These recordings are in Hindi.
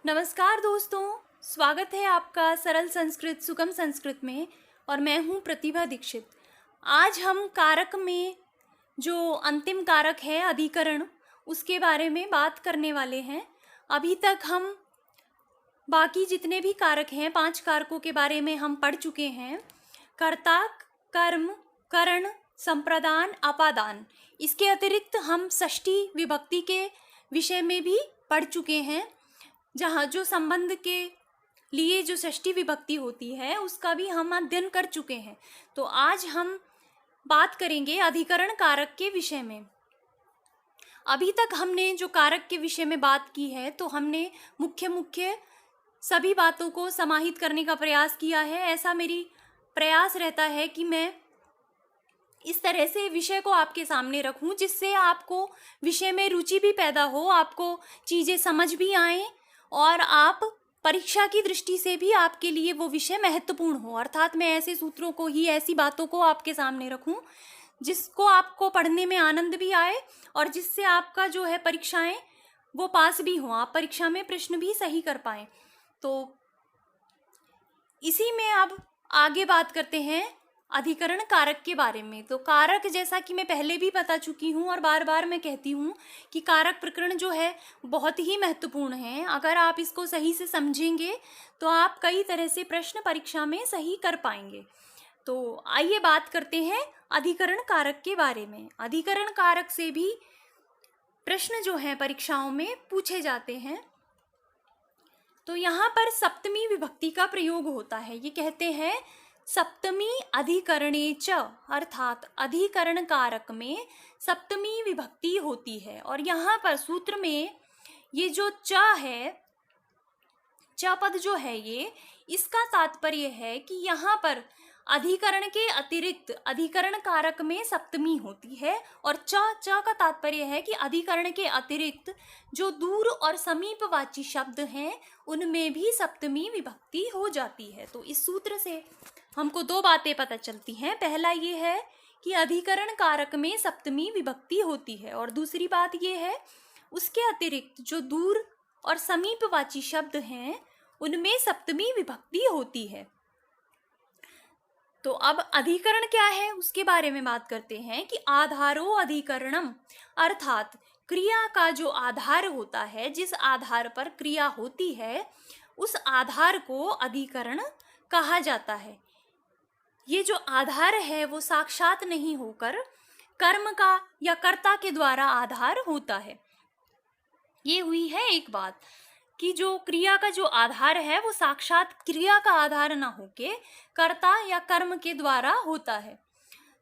नमस्कार दोस्तों, स्वागत है आपका सरल संस्कृत सुगम संस्कृत में। और मैं हूँ प्रतिभा दीक्षित। आज हम कारक में जो अंतिम कारक है अधिकरण, उसके बारे में बात करने वाले हैं। अभी तक हम बाकी जितने भी कारक हैं 5 कारकों के बारे में हम पढ़ चुके हैं। कर्ता, कर्म, करण, संप्रदान, अपादान। इसके अतिरिक्त हम षष्ठी विभक्ति के विषय में भी पढ़ चुके हैं, जहाँ जो संबंध के लिए जो षष्ठी विभक्ति होती है उसका भी हम अध्ययन कर चुके हैं। तो आज हम बात करेंगे अधिकरण कारक के विषय में। अभी तक हमने जो कारक के विषय में बात की है तो हमने मुख्य सभी बातों को समाहित करने का प्रयास किया है। ऐसा मेरी प्रयास रहता है कि मैं इस तरह से विषय को आपके सामने रखूं जिससे आपको विषय में रुचि भी पैदा हो, आपको चीज़ें समझ भी आएं और आप परीक्षा की दृष्टि से भी आपके लिए वो विषय महत्वपूर्ण हो। अर्थात मैं ऐसे सूत्रों को ही, ऐसी बातों को आपके सामने रखूं जिसको आपको पढ़ने में आनंद भी आए और जिससे आपका जो है परीक्षाएं वो पास भी हों, आप परीक्षा में प्रश्न भी सही कर पाएं। तो इसी में अब आगे बात करते हैं अधिकरण कारक के बारे में। तो कारक, जैसा कि मैं पहले भी बता चुकी हूँ और बार बार मैं कहती हूँ कि कारक प्रकरण जो है बहुत ही महत्वपूर्ण है। अगर आप इसको सही से समझेंगे तो आप कई तरह से प्रश्न परीक्षा में सही कर पाएंगे। तो आइए बात करते हैं अधिकरण कारक के बारे में। अधिकरण कारक से भी प्रश्न जो है परीक्षाओं में पूछे जाते हैं। तो यहाँ पर सप्तमी विभक्ति का प्रयोग होता है। ये कहते हैं सप्तमी अधिकरणे च, अर्थात अधिकरण कारक में सप्तमी विभक्ति होती है। और यहाँ पर सूत्र में ये जो च है, च पद जो है ये, इसका तात्पर्य है कि यहाँ पर अधिकरण के अतिरिक्त अधिकरण कारक में सप्तमी होती है। और च का तात्पर्य है कि अधिकरण के अतिरिक्त जो दूर और समीपवाची शब्द हैं उनमें भी सप्तमी विभक्ति हो जाती है। तो इस सूत्र से हमको दो बातें पता चलती हैं। पहला ये है कि अधिकरण कारक में सप्तमी विभक्ति होती है, और दूसरी बात ये है उसके अतिरिक्त जो दूर और समीपवाची शब्द हैं उनमें सप्तमी विभक्ति होती है। तो अब अधिकरण क्या है उसके बारे में बात करते हैं कि आधारो अधिकरणम, अर्थात क्रिया का जो आधार होता है, जिस आधार पर क्रिया होती है उस आधार को अधिकरण कहा जाता है। ये जो आधार है वो साक्षात नहीं होकर कर्म का या कर्ता के द्वारा आधार होता है। ये हुई है एक बात कि जो क्रिया का जो आधार है वो साक्षात क्रिया का आधार ना होके कर्ता या कर्म के द्वारा होता है।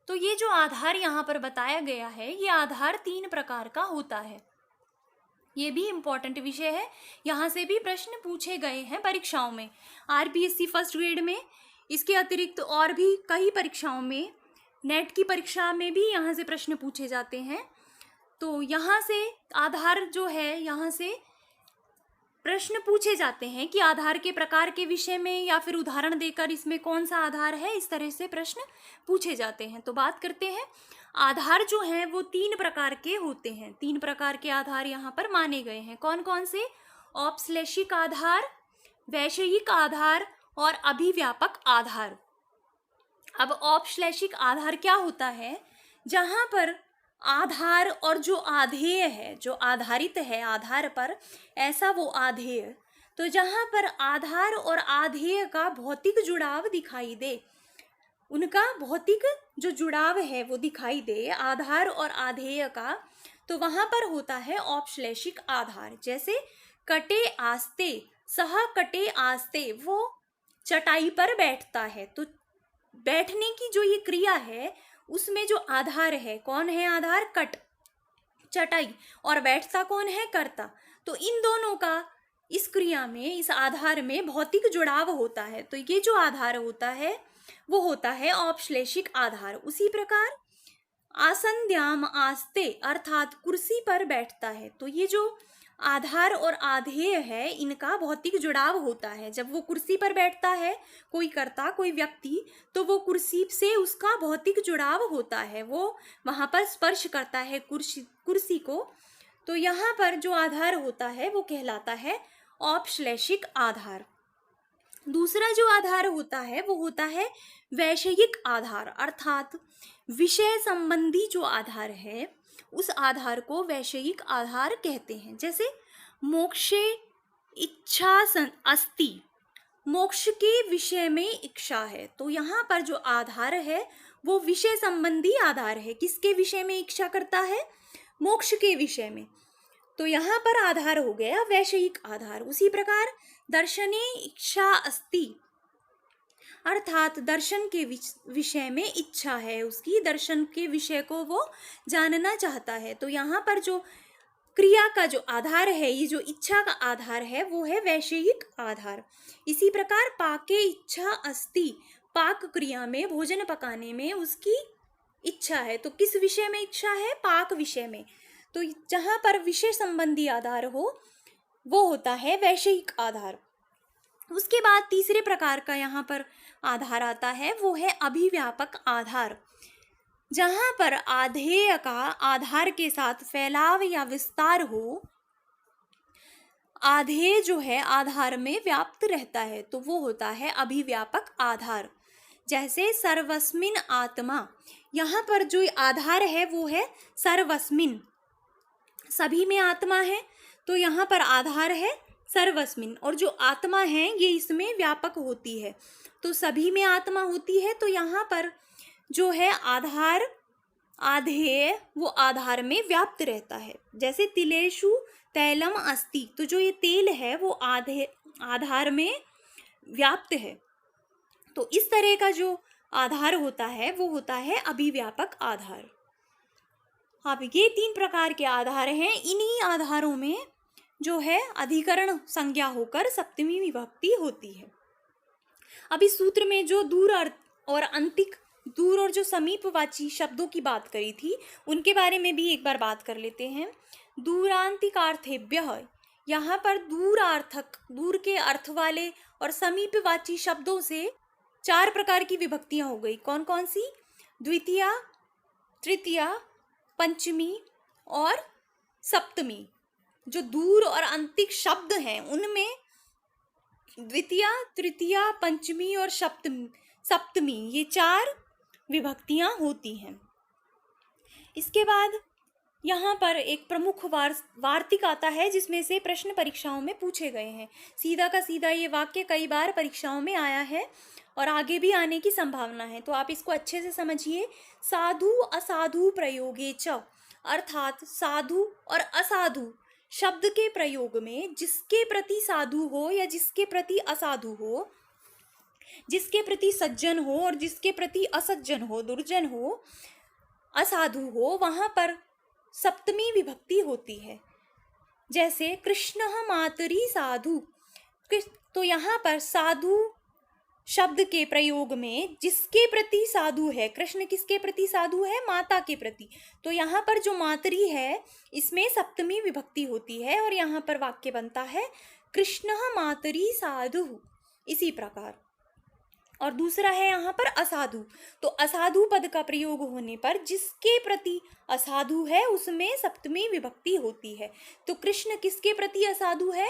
तो ये जो आधार यहाँ पर बताया गया है, ये आधार 3 प्रकार का होता है। ये भी इम्पोर्टेंट विषय है, यहाँ से भी प्रश्न पूछे गए हैं परीक्षाओं में, आरपीएससी फर्स्ट ग्रेड में। इसके अतिरिक्त और भी कई परीक्षाओं में, नेट की परीक्षा में भी यहाँ से प्रश्न पूछे जाते हैं। तो यहाँ से आधार जो है, यहाँ से प्रश्न पूछे जाते हैं कि आधार के प्रकार के विषय में या फिर उदाहरण देकर इसमें कौन सा आधार है, इस तरह से प्रश्न पूछे जाते हैं। तो बात करते हैं, आधार जो हैं वो 3 प्रकार के होते हैं। 3 प्रकार के आधार यहाँ पर माने गए हैं। कौन कौन से? औपश्लेषिक आधार, वैषयिक आधार और अभिव्यापक आधार। अब औपश्लेषिक आधार क्या होता है? जहाँ पर आधार और जो आधेय है, जो आधारित है आधार पर, ऐसा वो आधेय, तो जहाँ पर आधार और आधेय का भौतिक जुड़ाव दिखाई दे, उनका भौतिक जो जुड़ाव है वो दिखाई दे आधार और आधेय का, तो वहाँ पर होता है औपश्लेषिक आधार। जैसे कटे आस्ते, सह कटे आस्ते, वो चटाई पर बैठता है। तो बैठने की जो ये क्रिया है उसमें जो आधार है, कौन है आधार? कट, चटाई, और बैठता कौन है? कर्ता। तो इन दोनों का इस क्रिया में, इस आधार में भौतिक जुड़ाव होता है। तो ये जो आधार होता है वो होता है औपश्लेषिक आधार। उसी प्रकार आसंद्याम आस्ते, अर्थात कुर्सी पर बैठता है। तो ये जो आधार और आधेय है इनका भौतिक जुड़ाव होता है। जब वो कुर्सी पर बैठता है कोई कर्ता, कोई व्यक्ति, तो वो कुर्सी से उसका भौतिक जुड़ाव होता है, वो वहाँ पर स्पर्श करता है कुर्सी को। तो यहाँ पर जो आधार होता है वो कहलाता है औपश्लेषिक आधार। दूसरा जो आधार होता है वो होता है वैषयिक आधार, अर्थात विषय संबंधी जो आधार है उस आधार को वैषयिक आधार कहते हैं। जैसे मोक्षे इच्छा अस्ति, मोक्ष के विषय में इच्छा है, तो यहाँ पर जो आधार है वो विषय संबंधी आधार है। किसके विषय में इच्छा करता है? मोक्ष के विषय में। तो यहाँ पर आधार हो गया वैषयिक आधार। उसी प्रकार दर्शने इच्छा अस्ति, अर्थात दर्शन के विषय में इच्छा है उसकी, दर्शन के विषय को वो जानना चाहता है। तो यहाँ पर जो क्रिया का जो आधार है, ये जो इच्छा का आधार है वो है वैषयिक आधार। इसी प्रकार पाके इच्छा अस्ति, पाक क्रिया में भोजन पकाने में उसकी इच्छा है। तो किस विषय में इच्छा है? पाक विषय में। तो जहाँ पर विषय संबंधी आधार हो वो होता है वैषयिक आधार। उसके बाद तीसरे प्रकार का यहाँ पर आधार आता है वो है अभिव्यापक आधार, जहाँ पर आधेय का आधार के साथ फैलाव या विस्तार हो, आधेय जो है आधार में व्याप्त रहता है, तो वो होता है अभिव्यापक आधार। जैसे सर्वस्मिन आत्मा, यहाँ पर जो आधार है वो है सर्वस्मिन, सभी में आत्मा है, तो यहाँ पर आधार है सर्वस्मिन। और जो आत्मा है ये इसमें व्यापक होती है, तो सभी में आत्मा होती है, तो यहाँ पर जो है आधार आधेय वो आधार में व्याप्त रहता है। जैसे तिलेषु तैलम अस्ति, तो जो ये तेल है वो आधार में व्याप्त है। तो इस तरह का जो आधार होता है वो होता है अभिव्यापक आधार। अब ये तीन प्रकार के आधार हैं। इन्हीं आधारों में जो है अधिकरण संज्ञा होकर सप्तमी विभक्ति होती है। अब इस सूत्र में जो दूर और अंतिक, दूर और जो समीपवाची शब्दों की बात करी थी उनके बारे में भी एक बार बात कर लेते हैं। दूरांतिकार्थेभ्यः, यहाँ पर दूरार्थक, दूर के अर्थ वाले और समीपवाची शब्दों से चार प्रकार की विभक्तियां हो गई। कौन कौन सी? द्वितीया, तृतीया, पंचमी और सप्तमी। जो दूर और अंतिक शब्द हैं उनमें द्वितीया, तृतीया, पंचमी और सप्तमी ये चार विभक्तियां होती हैं। इसके बाद यहाँ पर एक प्रमुख वार्तिक आता है जिसमें से प्रश्न परीक्षाओं में पूछे गए हैं। सीधा का सीधा ये वाक्य कई बार परीक्षाओं में आया है और आगे भी आने की संभावना है, तो आप इसको अच्छे से समझिए। साधु असाधु प्रयोगे च, अर्थात साधु और असाधु शब्द के प्रयोग में जिसके प्रति साधु हो या जिसके प्रति असाधु हो, जिसके प्रति सज्जन हो और जिसके प्रति असज्जन हो, दुर्जन हो, असाधु हो, वहां पर सप्तमी विभक्ति होती है। जैसे कृष्ण मातरी साधु, तो यहाँ पर साधु शब्द के प्रयोग में जिसके प्रति साधु है, कृष्ण किसके प्रति साधु है? माता के प्रति। तो यहाँ पर जो मातरी है इसमें सप्तमी विभक्ति होती है और यहाँ पर वाक्य बनता है कृष्ण मातरी साधु। इसी प्रकार और दूसरा है यहाँ पर असाधु, तो असाधु पद का प्रयोग होने पर जिसके प्रति असाधु है उसमें सप्तमी विभक्ति होती है। तो कृष्ण किसके प्रति असाधु है?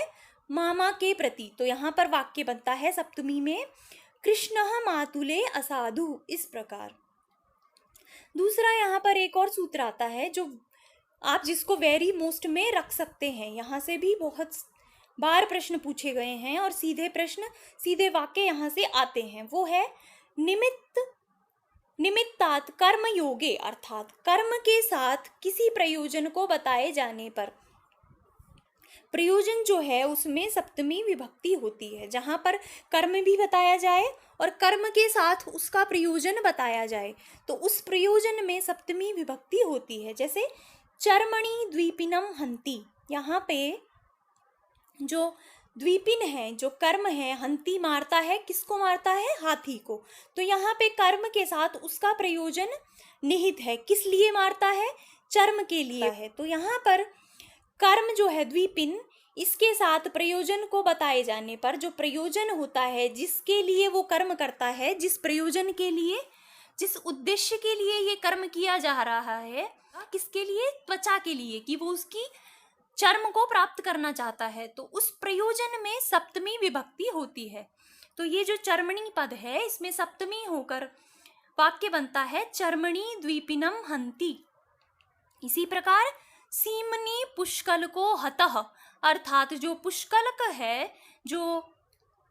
मामा के प्रति। तो यहाँ पर वाक्य बनता है सप्तमी में कृष्ण मातुले असाधु। इस प्रकार दूसरा यहाँ पर एक और सूत्र आता है जो आप जिसको वेरी मोस्ट में रख सकते हैं। यहाँ से भी बहुत बार प्रश्न पूछे गए हैं और सीधे प्रश्न, सीधे वाक्य यहाँ से आते हैं। वो है निमित्तात् कर्म योगे, अर्थात कर्म के साथ किसी प्रयोजन को बताए जाने पर, प्रयोजन जो है उसमें सप्तमी विभक्ति होती है। जहाँ पर कर्म भी बताया जाए और कर्म के साथ उसका प्रयोजन बताया जाए तो उस प्रयोजन में सप्तमी विभक्ति होती है। जैसे चर्मणि द्वीपिनम हंति, यहाँ पे जो द्वीपिन है, जो कर्म है, हंती मारता है, किसको मारता है? हाथी को। तो यहाँ पे कर्म के साथ उसका प्रयोजन निहित है। किस लिए मारता है? चर्म के लिए है। तो यहाँ पर कर्म जो है द्वीपिन, इसके साथ प्रयोजन को बताए जाने पर जो प्रयोजन होता है जिसके लिए वो कर्म करता है, जिस प्रयोजन के लिए, जिस उद्देश्य के लिए ये कर्म किया जा रहा है, किसके लिए? त्वचा के लिए, कि वो उसकी चर्म को प्राप्त करना चाहता है, तो उस प्रयोजन में सप्तमी विभक्ति होती है। तो ये जो चर्मणी पद है इसमें सप्तमी होकर वाक्य बनता है चर्मणी द्वीपिनम हंति। इसी प्रकार सीमनी पुष्कल को हतः, अर्थात जो पुष्कलक है, जो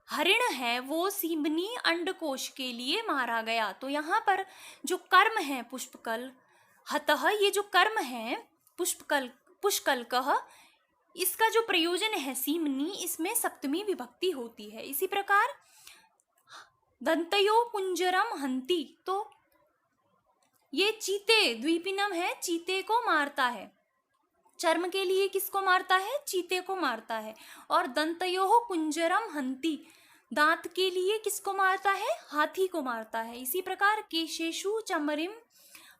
हरिण है, वो सीमनी अंडकोश के लिए मारा गया। तो यहाँ पर जो कर्म है पुष्पकल हतः, ये जो कर्म है पुष्कलकः, इसका जो प्रयोजन है सीमनी, इसमें सप्तमी विभक्ति होती है। इसी प्रकार दंतयो कुंजरम हंति, तो ये चीते द्वीपिनम है, चीते को मारता है। चर्म के लिए किसको मारता है? चीते को मारता है। और दंतयोः कुंजरम हंति, दांत के लिए किसको मारता है? हाथी को मारता है। इसी प्रकार केशेषु चमरिम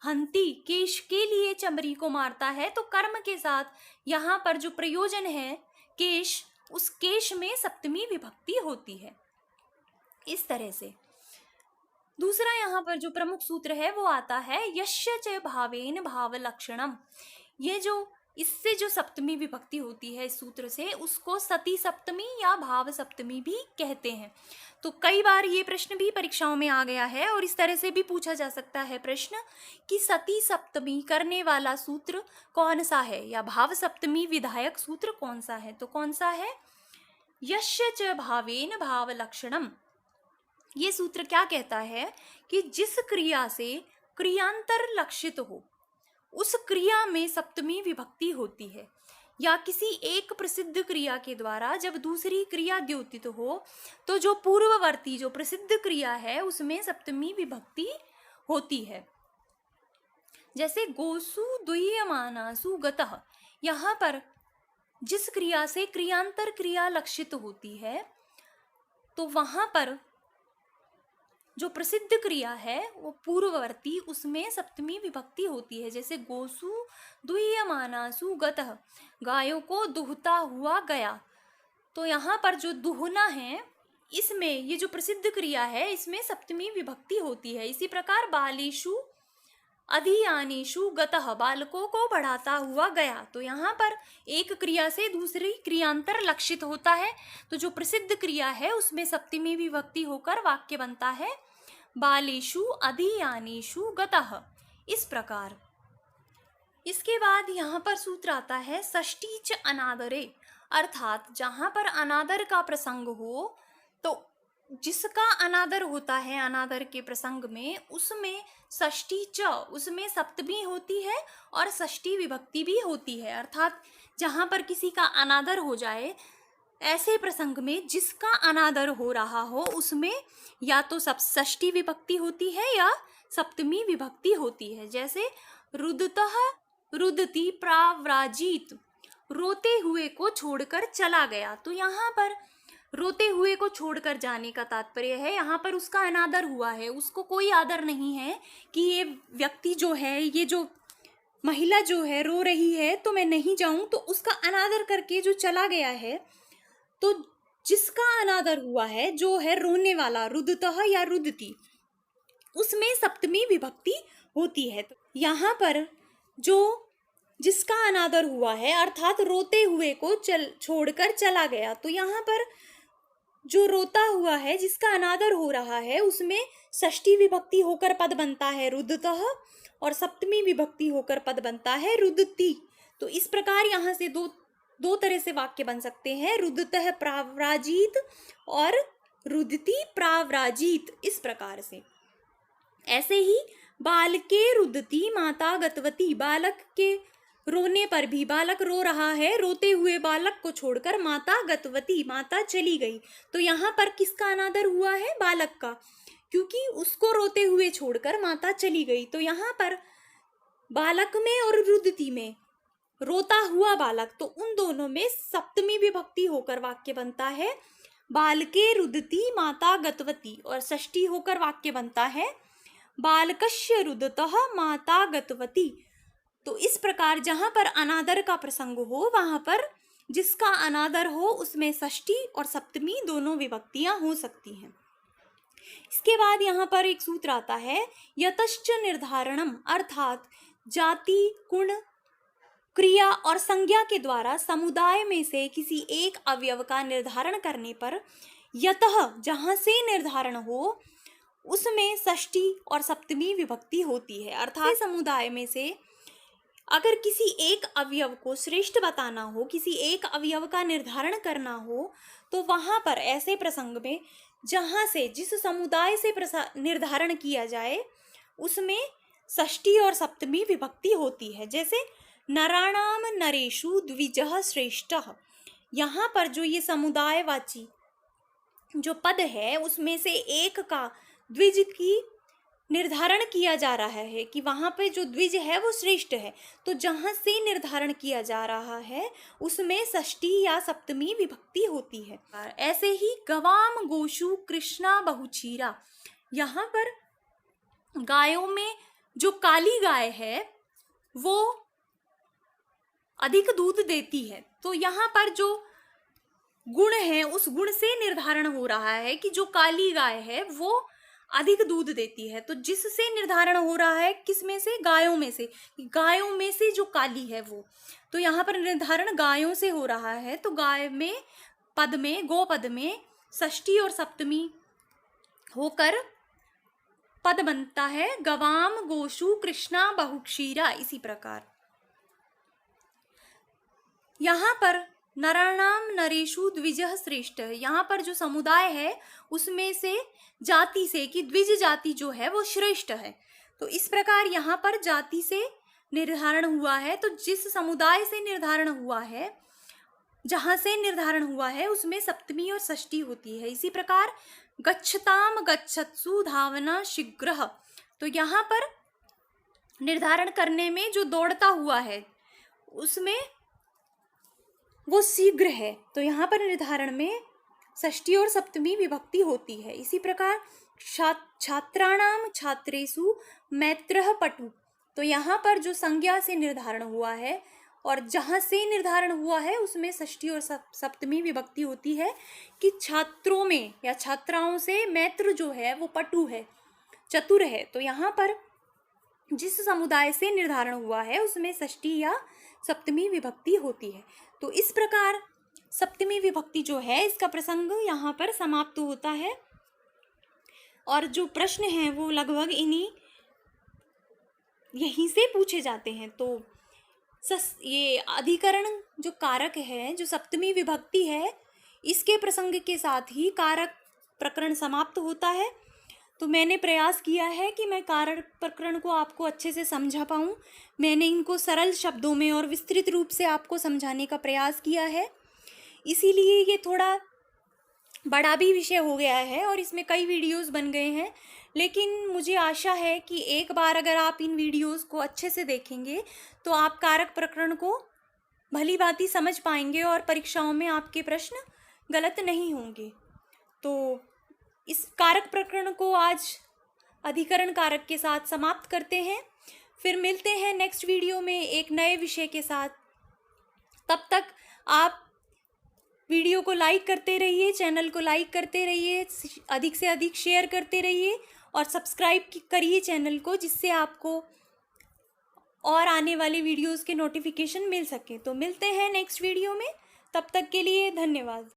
हंति, केश के लिए चमरी को मारता है। तो कर्म के साथ यहाँ पर जो प्रयोजन है केश, उस केश में सप्तमी विभक्ति होती है। इस तरह से दूसरा यहाँ पर जो प्रमुख सूत्र है वो आता है यस्य च भावेन भाव लक्षणम। ये जो इससे जो सप्तमी विभक्ति होती है इस सूत्र से, उसको सती सप्तमी या भाव सप्तमी भी कहते हैं। तो कई बार ये प्रश्न भी परीक्षाओं में आ गया है और इस तरह से भी पूछा जा सकता है प्रश्न कि सती सप्तमी करने वाला सूत्र कौन सा है, या भाव सप्तमी विधायक सूत्र कौन सा है। तो कौन सा है? यस्य च भावेन भाव लक्षणम। ये सूत्र क्या कहता है कि जिस क्रिया से क्रियांतर लक्षित हो, उस क्रिया में सप्तमी विभक्ति होती है, या किसी एक प्रसिद्ध क्रिया के द्वारा जब दूसरी क्रिया द्योतित हो, तो जो पूर्ववर्ती जो प्रसिद्ध क्रिया है उसमें सप्तमी विभक्ति होती है। जैसे गोसु दुह्यमानासु गतः, यहाँ पर जिस क्रिया से क्रियांतर क्रिया लक्षित होती है, तो वहां पर जो प्रसिद्ध क्रिया है वो पूर्ववर्ती, उसमें सप्तमी विभक्ति होती है। जैसे गोसु दुह्यमानासु गतः, गायों को दुहता हुआ गया। तो यहाँ पर जो दुहना है, इसमें ये जो प्रसिद्ध क्रिया है इसमें सप्तमी विभक्ति होती है। इसी प्रकार बालेषु अधियानेषु गतः, बालकों को बढ़ाता हुआ गया। तो यहाँ पर एक क्रिया से दूसरी क्रियांतर लक्षित होता है, तो जो प्रसिद्ध क्रिया है उसमें सप्तमी विभक्ति होकर वाक्य बनता है बालेषु अधियानेषु गतः। इस प्रकार इसके बाद यहाँ पर सूत्र आता है षष्ठी च अनादरे, अर्थात जहाँ पर अनादर का प्रसंग हो, तो जिसका अनादर होता है अनादर के प्रसंग में, उसमें षष्ठी च, उसमें सप्तमी होती है और षष्ठी विभक्ति भी होती है। अर्थात जहाँ पर किसी का अनादर हो जाए, ऐसे प्रसंग में जिसका अनादर हो रहा हो, उसमें या तो सब षष्ठी विभक्ति होती है या सप्तमी विभक्ति होती है। जैसे रुदतः रुदती प्राव्राजित, रोते हुए को छोड़कर चला गया। तो यहाँ पर रोते हुए को छोड़कर जाने का तात्पर्य है यहाँ पर उसका अनादर हुआ है, उसको कोई आदर नहीं है कि ये व्यक्ति जो है, ये जो महिला जो है रो रही है तो मैं नहीं जाऊं, तो उसका अनादर करके जो चला गया है। तो जिसका अनादर हुआ है, जो है रोने वाला, रुदतः या रुदती, उसमें सप्तमी विभक्ति होती है। तो यहाँ पर जो जिसका अनादर हुआ है अर्थात रोते हुए को छोड़कर चला गया, तो यहाँ पर जो रोता हुआ है, जिसका अनादर हो रहा है, उसमें षष्ठी विभक्ति होकर पद बनता है रुदतः और सप्तमी विभक्ति होकर पद बनता है रुदती। तो इस प्रकार यहाँ से दो तरह से वाक्य बन सकते हैं, रुदतः प्राव्राजित और रुदती प्राव्राजित, इस प्रकार से। ऐसे ही बालके रुदती माता गतवती, बालक के रोने पर भी, बालक रो रहा है, रोते हुए बालक को छोड़कर माता गतवती, माता चली गई। तो यहाँ पर किसका अनादर हुआ है? बालक का, क्योंकि उसको रोते हुए छोड़कर माता चली गई। तो यहाँ पर बालक में और रुदती में रोता हुआ बालक, तो उन दोनों में सप्तमी विभक्ति होकर वाक्य बनता है बालके रुदती माता गतवती, और षष्ठी होकर वाक्य बनता है बालकस्य रुदतः माता गतवती। तो इस प्रकार जहाँ पर अनादर का प्रसंग हो, वहाँ पर जिसका अनादर हो उसमें षष्ठी और सप्तमी दोनों विभक्तियां हो सकती हैं। इसके बाद यहाँ पर एक सूत्र आता है यतश्च निर्धारणम, अर्थात जाति गुण क्रिया और संज्ञा के द्वारा समुदाय में से किसी एक अवयव का निर्धारण करने पर यतः जहाँ से निर्धारण हो उसमें षष्ठी और सप्तमी विभक्ति होती है। अर्थात समुदाय में से अगर किसी एक अवयव को श्रेष्ठ बताना हो, किसी एक अवयव का निर्धारण करना हो, तो वहाँ पर ऐसे प्रसंग में जहाँ से जिस समुदाय से निर्धारण किया जाए उसमें षष्ठी और सप्तमी विभक्ति होती है। जैसे नराणाम नरेषु द्विजः श्रेष्ठः, यहाँ पर जो ये समुदायवाची जो पद है उसमें से एक का द्विज की निर्धारण किया जा रहा है कि वहाँ पे जो द्विज है वो श्रेष्ठ है, तो जहाँ से निर्धारण किया जा रहा है उसमें षष्ठी या सप्तमी विभक्ति होती है। ऐसे ही गवाम गोशु कृष्णा बहुचीरा, यहाँ पर गायों में जो काली गाय है वो अधिक दूध देती है, तो यहाँ पर जो गुण है उस गुण से निर्धारण हो रहा है कि जो काली गाय है वो अधिक दूध देती है। तो जिससे निर्धारण हो रहा है किस में से, गायों में से, गायों में से जो काली है वो, तो यहाँ पर निर्धारण गायों से हो रहा है। तो गाय में पद में, गो पद में षष्ठी और सप्तमी होकर पद बनता है गवाम गोशु कृष्णा बहुक्षीरा। इसी प्रकार यहाँ पर नराणाम नरेषु द्विजः श्रेष्ठ, यहाँ पर जो समुदाय है उसमें से जाति से कि द्विज जाति जो है वो श्रेष्ठ है। तो इस प्रकार यहाँ पर जाति से निर्धारण हुआ है, तो जिस समुदाय से निर्धारण हुआ है, जहाँ से निर्धारण हुआ है उसमें सप्तमी और षष्ठी होती है। इसी प्रकार गच्छताम गच्छत्सु धावना शीघ्रः, तो यहाँ पर निर्धारण करने में जो दौड़ता हुआ है उसमें वो शीघ्र है, तो यहाँ पर निर्धारण में षष्ठी और सप्तमी विभक्ति होती है। इसी प्रकार छात्राणाम छात्रेषु मैत्रः पटु, तो यहाँ पर जो संज्ञा से निर्धारण हुआ है और जहाँ से निर्धारण हुआ है उसमें षष्ठी और सप्तमी विभक्ति होती है कि छात्रों में या छात्राओं से मैत्र जो है वो पटु है, चतुर है। तो यहाँ पर जिस समुदाय से निर्धारण हुआ है उसमें षष्ठी या सप्तमी विभक्ति होती है। तो इस प्रकार सप्तमी विभक्ति जो है इसका प्रसंग यहाँ पर समाप्त होता है और जो प्रश्न हैं वो लगभग यहीं से पूछे जाते हैं। तो ये अधिकरण जो कारक है, जो सप्तमी विभक्ति है, इसके प्रसंग के साथ ही कारक प्रकरण समाप्त होता है। तो मैंने प्रयास किया है कि मैं कारक प्रकरण को आपको अच्छे से समझा पाऊँ। मैंने इनको सरल शब्दों में और विस्तृत रूप से आपको समझाने का प्रयास किया है, इसीलिए ये थोड़ा बड़ा भी विषय हो गया है और इसमें कई वीडियोस बन गए हैं। लेकिन मुझे आशा है कि एक बार अगर आप इन वीडियोस को अच्छे से देखेंगे तो आप कारक प्रकरण को भली भांति समझ पाएंगे और परीक्षाओं में आपके प्रश्न गलत नहीं होंगे। तो इस कारक प्रकरण को आज अधिकरण कारक के साथ समाप्त करते हैं। फिर मिलते हैं नेक्स्ट वीडियो में एक नए विषय के साथ। तब तक आप वीडियो को लाइक करते रहिए, चैनल को लाइक करते रहिए, अधिक से अधिक शेयर करते रहिए और सब्सक्राइब करिए चैनल को, जिससे आपको और आने वाले वीडियोस के नोटिफिकेशन मिल सके। तो मिलते हैं नेक्स्ट वीडियो में, तब तक के लिए धन्यवाद।